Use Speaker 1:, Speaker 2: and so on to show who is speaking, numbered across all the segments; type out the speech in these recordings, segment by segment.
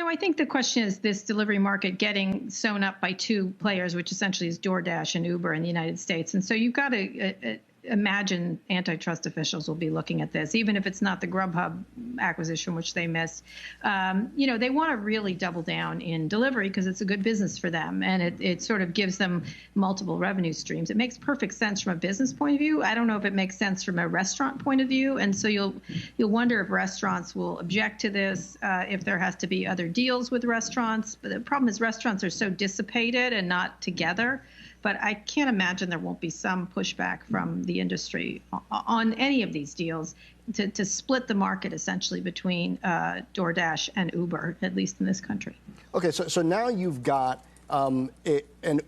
Speaker 1: I think the question is this delivery market getting sewn up by two players, which essentially is DoorDash and Uber in the United States. And so you've got to imagine antitrust officials will be looking at this, even if it's not the Grubhub acquisition, which they missed. They want to really double down in delivery because it's a good business for them, and it sort of gives them multiple revenue streams. It makes perfect sense from a business point of view. I don't know if it makes sense from a restaurant point of view, and so you'll wonder if restaurants will object to this, if there has to be other deals with restaurants. But the problem is restaurants are so dissipated and not together. But I can't imagine there won't be some pushback from the industry on any of these deals to split the market essentially between DoorDash and Uber, at least in this country.
Speaker 2: Okay, so now you've got an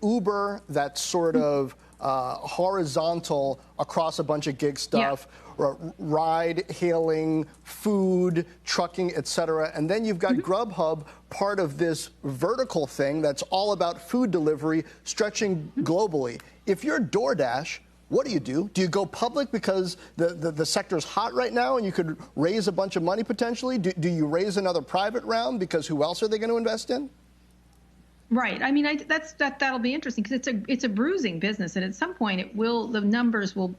Speaker 2: Uber that's sort of horizontal across a bunch of gig stuff, ride hailing, food, trucking, et cetera. And then you've got Grubhub, part of this vertical thing that's all about food delivery, stretching globally. If you're DoorDash, what do? Do you go public because the sector's hot right now and you could raise a bunch of money potentially? Do you raise another private round because who else are they going to invest in?
Speaker 1: Right. I mean, that'll be interesting because it's a bruising business, and at some point the numbers will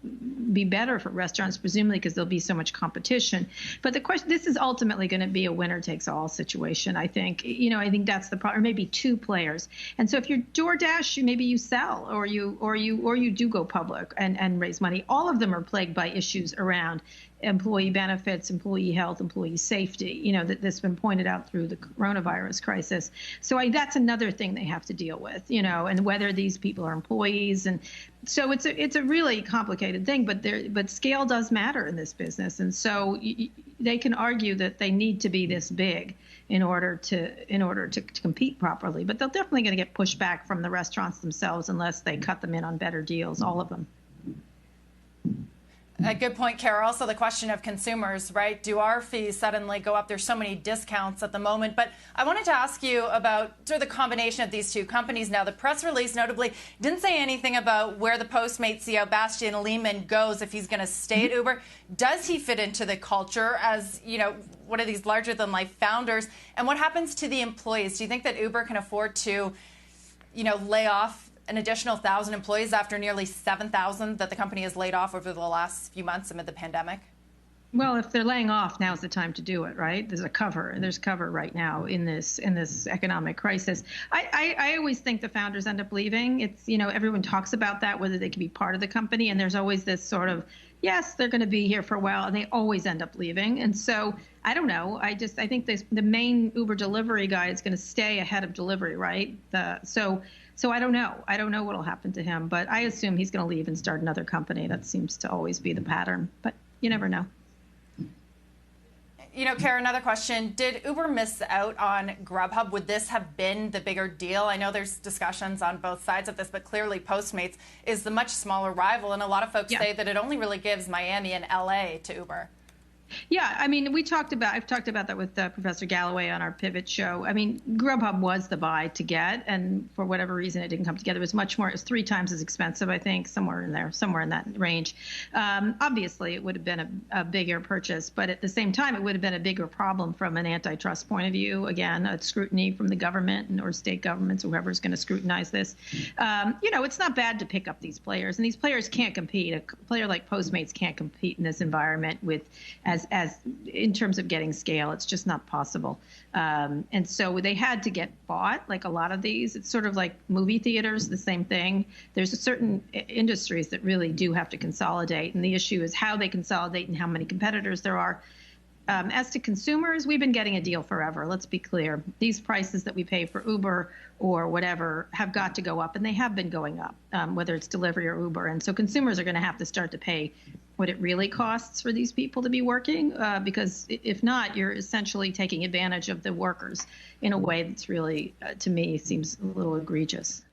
Speaker 1: be better for restaurants, presumably because there'll be so much competition. But the question, this is ultimately going to be a winner takes all situation. I think, I think that's the problem, or maybe two players. And so if you're DoorDash, maybe you sell, or you do go public and raise money. All of them are plagued by issues around employee benefits, employee health, employee safety, that's been pointed out through the coronavirus crisis. So that's another thing they have to deal with, and whether these people are employees. And so it's a really complicated thing, but scale does matter in this business. And so they can argue that they need to be this big in order to compete properly. But they're definitely going to get pushback from the restaurants themselves unless they cut them in on better deals, all of them.
Speaker 3: A good point, Kara. Also, the question of consumers, right? Do our fees suddenly go up? There's so many discounts at the moment. But I wanted to ask you about sort of the combination of these two companies now. The press release notably didn't say anything about where the Postmates CEO Bastian Lehmann goes, if he's going to stay at Uber. Does he fit into the culture as, one of these larger-than-life founders? And what happens to the employees? Do you think that Uber can afford to, lay off an additional 1,000 employees after nearly 7,000 that the company has laid off over the last few months amid the pandemic?
Speaker 1: Well, if they're laying off, now's the time to do it, right? There's cover right now in this economic crisis. I always think the founders end up leaving. It's, everyone talks about that, whether they can be part of the company, and there's always this sort of, yes, they're going to be here for a while, and they always end up leaving. And so I don't know. I think the main Uber delivery guy is going to stay ahead of delivery, right? So I don't know. I don't know what will happen to him, but I assume he's going to leave and start another company. That seems to always be the pattern, but you never know.
Speaker 3: Kara, another question. Did Uber miss out on Grubhub? Would this have been the bigger deal? I know there's discussions on both sides of this, but clearly Postmates is the much smaller rival, and a lot of folks say that it only really gives Miami and LA to Uber.
Speaker 1: Yeah, I mean, I've talked about that with Professor Galloway on our Pivot show. I mean, Grubhub was the buy to get, and for whatever reason, it didn't come together. It was much more. It was 3 times as expensive, I think, somewhere in that range. Obviously, it would have been a bigger purchase, but at the same time, it would have been a bigger problem from an antitrust point of view. Again, a scrutiny from the government or state governments, whoever's going to scrutinize this. It's not bad to pick up these players, and these players can't compete. A player like Postmates can't compete in this environment as in terms of getting scale. It's just not possible. And so they had to get bought, like a lot of these. It's sort of like movie theaters, the same thing. There's certain industries that really do have to consolidate, and the issue is how they consolidate and how many competitors there are. As to consumers, we've been getting a deal forever. Let's be clear. These prices that we pay for Uber or whatever have got to go up, and they have been going up, whether it's delivery or Uber. And so consumers are going to have to start to pay what it really costs for these people to be working, because if not, you're essentially taking advantage of the workers in a way that's really, to me, seems a little egregious.